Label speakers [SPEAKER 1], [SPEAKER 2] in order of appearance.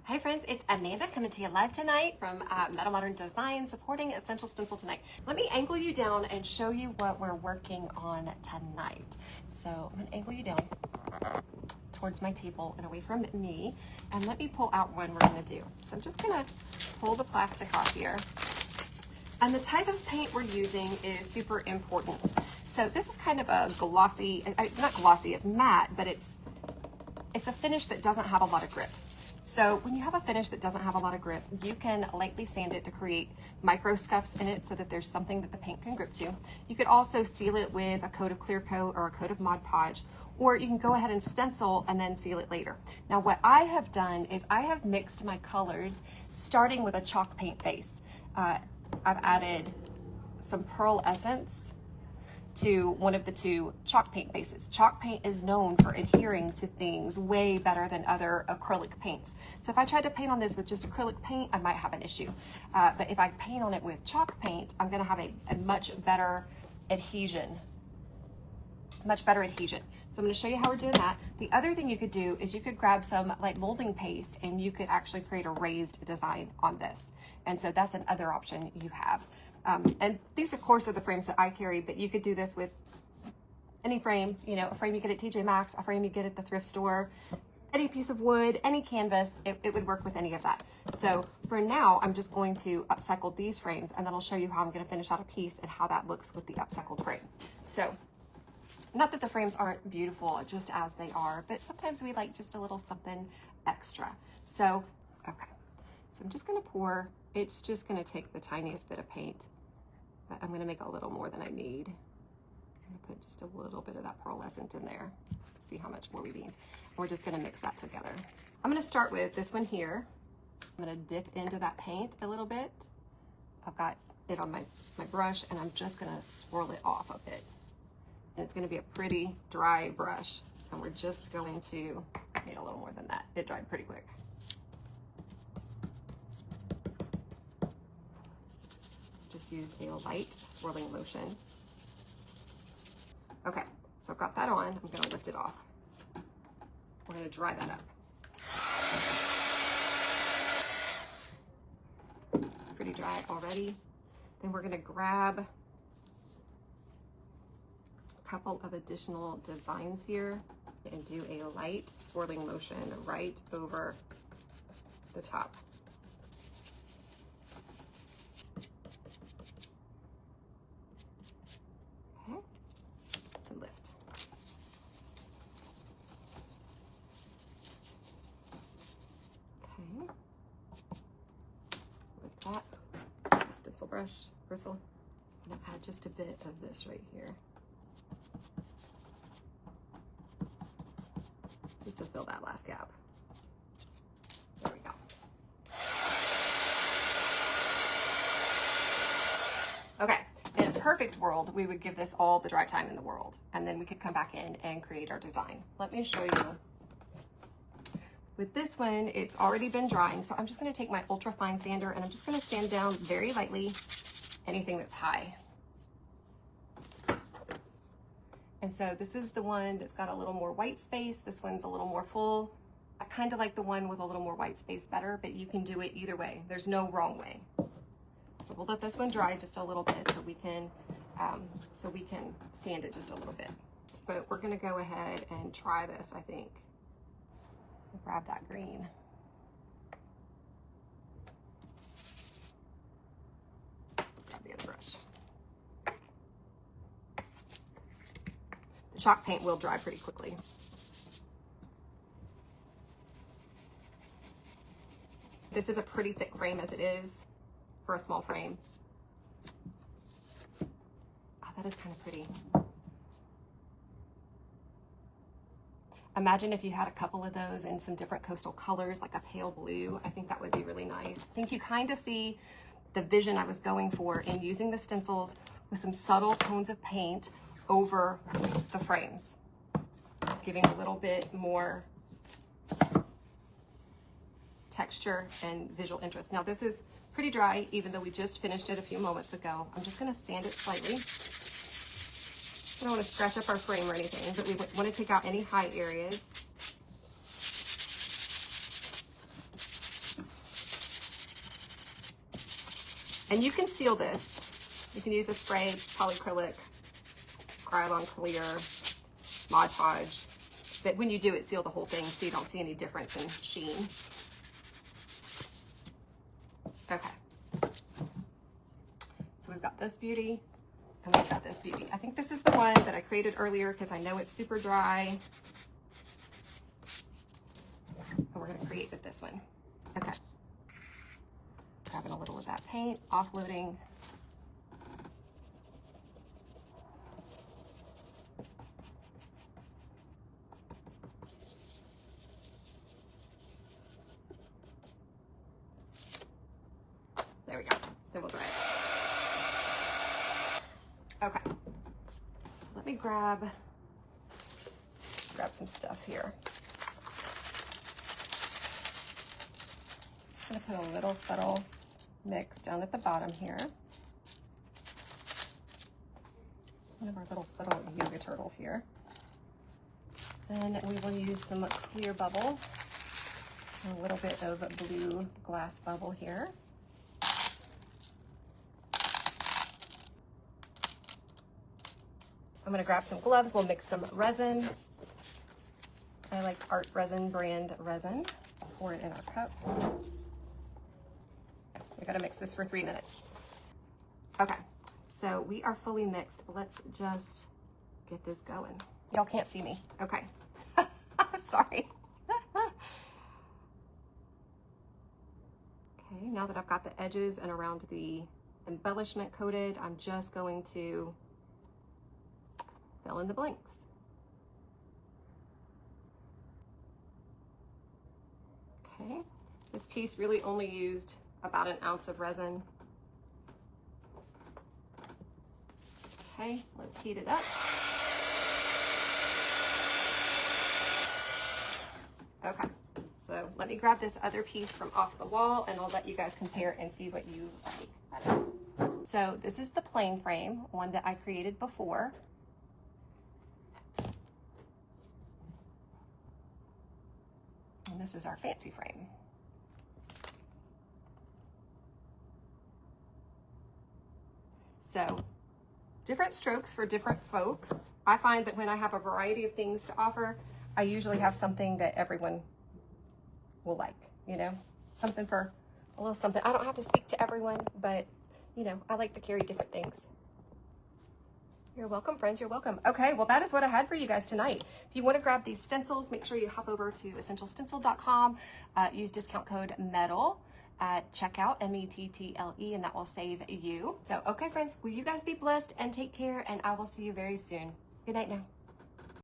[SPEAKER 1] Hi friends, it's Amanda coming to you live tonight from Mettle Modern Design, supporting Essential Stencil tonight. Let me angle you down and show you what we're working on tonight. So I'm gonna angle you down towards my table and away from me, and let me pull out what we're gonna do. So I'm just gonna pull the plastic off here. And the type of paint we're using is super important. So this is kind of a glossy, not glossy, it's matte, but it's a finish that doesn't have a lot of grip. So when you have a finish that doesn't have a lot of grip, you can lightly sand it to create micro scuffs in it so that there's something that the paint can grip to. You could also seal it with a coat of clear coat or a coat of Mod Podge, or you can go ahead and stencil and then seal it later. Now what I have done is I have mixed my colors starting with a chalk paint base. I've added some pearlescent to one of the two chalk paint bases. Chalk paint is known for adhering to things way better than other acrylic paints. So if I tried to paint on this with just acrylic paint, I might have an issue. But if I paint on it with chalk paint, I'm gonna have a much better adhesion. So I'm gonna show you how we're doing that. The other thing you could do is you could grab some like molding paste and you could actually create a raised design on this. And so that's another option you have. And these of course are the frames that I carry, but you could do this with any frame, you know, a frame you get at TJ Maxx, a frame you get at the thrift store, any piece of wood, any canvas, it would work with any of that. So for now, I'm just going to upcycle these frames, and then I'll show you how I'm gonna finish out a piece and how that looks with the upcycled frame. So, not that the frames aren't beautiful just as they are, but sometimes we like just a little something extra. So, okay, so I'm just gonna pour, it's just gonna take the tiniest bit of paint, but I'm gonna make a little more than I need. I'm gonna put just a little bit of that pearlescent in there, see how much more we need. We're just gonna mix that together. I'm gonna start with this one here. I'm gonna dip into that paint a little bit. I've got it on my brush, and I'm just gonna swirl it off a bit. And it's gonna be a pretty dry brush, and we're just going to need a little more than that. It dried pretty quick. Just use a light swirling motion. Okay, so I've got that on. I'm gonna lift it off. We're gonna dry that up. It's pretty dry already. Then we're gonna grab a couple of additional designs here and do a light swirling motion right over the top. Okay, and lift. Okay, lift that. Use a stencil brush, bristle. I'm gonna add just a bit of this right here, just to fill that last gap. There we go. Okay, in a perfect world, we would give this all the dry time in the world, and then we could come back in and create our design. Let me show you. With this one, it's already been drying, so I'm just gonna take my ultra fine sander and I'm just gonna sand down very lightly anything that's high. And so this is the one that's got a little more white space. This one's a little more full. I kind of like the one with a little more white space better, but you can do it either way. There's no wrong way. So we'll let this one dry just a little bit so we can sand it just a little bit. But we're gonna go ahead and try this, I think. Grab that green. Grab the other brush. The chalk paint will dry pretty quickly. This is a pretty thick frame as it is for a small frame. Oh, that is kind of pretty. Imagine if you had a couple of those in some different coastal colors, like a pale blue. I think that would be really nice. I think you kind of see the vision I was going for in using the stencils with some subtle tones of paint over the frames, giving a little bit more texture and visual interest. Now this is pretty dry, even though we just finished it a few moments ago. I'm just gonna sand it slightly. I don't want to scratch up our frame or anything, but we want to take out any high areas. And you can seal this. You can use a spray, polyacrylic, Krylon clear, Mod Podge. But when you do it, seal the whole thing so you don't see any difference in sheen. Okay. So we've got this beauty, and we've got this beauty. I think this is the one that I created earlier because I know it's super dry. And we're gonna create with this one. Okay. Grabbing a little of that paint, offloading. There we go. Then we'll dry it. Okay. So let me grab some stuff here. I'm gonna put a little subtle mix down at the bottom here. One of our little subtle yoga turtles here. Then we will use some clear bubble, a little bit of blue glass bubble here. I'm gonna grab some gloves. We'll mix some resin. I like Art Resin brand resin. Pour it in our cup. We gotta mix this for 3 minutes. Okay, so we are fully mixed. Let's just get this going. Y'all can't see me. Okay, sorry. Okay, now that I've got the edges and around the embellishment coated, I'm just going to fill in the blanks. Okay, this piece really only used about 1 ounce of resin. Okay, let's heat it up. Okay, so let me grab this other piece from off the wall and I'll let you guys compare and see what you like. So this is the plain frame, one that I created before. And this is our fancy frame. So different strokes for different folks. I find that when I have a variety of things to offer, I usually have something that everyone will like, you know, something for a little something. I don't have to speak to everyone, but you know, I like to carry different things. You're welcome, friends, you're welcome. Okay, well that is what I had for you guys tonight. If you want to grab these stencils, make sure you hop over to essentialstencil.com, use discount code METTLE at checkout, METTLE, and that will save you. So, okay friends, will you guys be blessed and take care, and I will see you very soon. Good night now.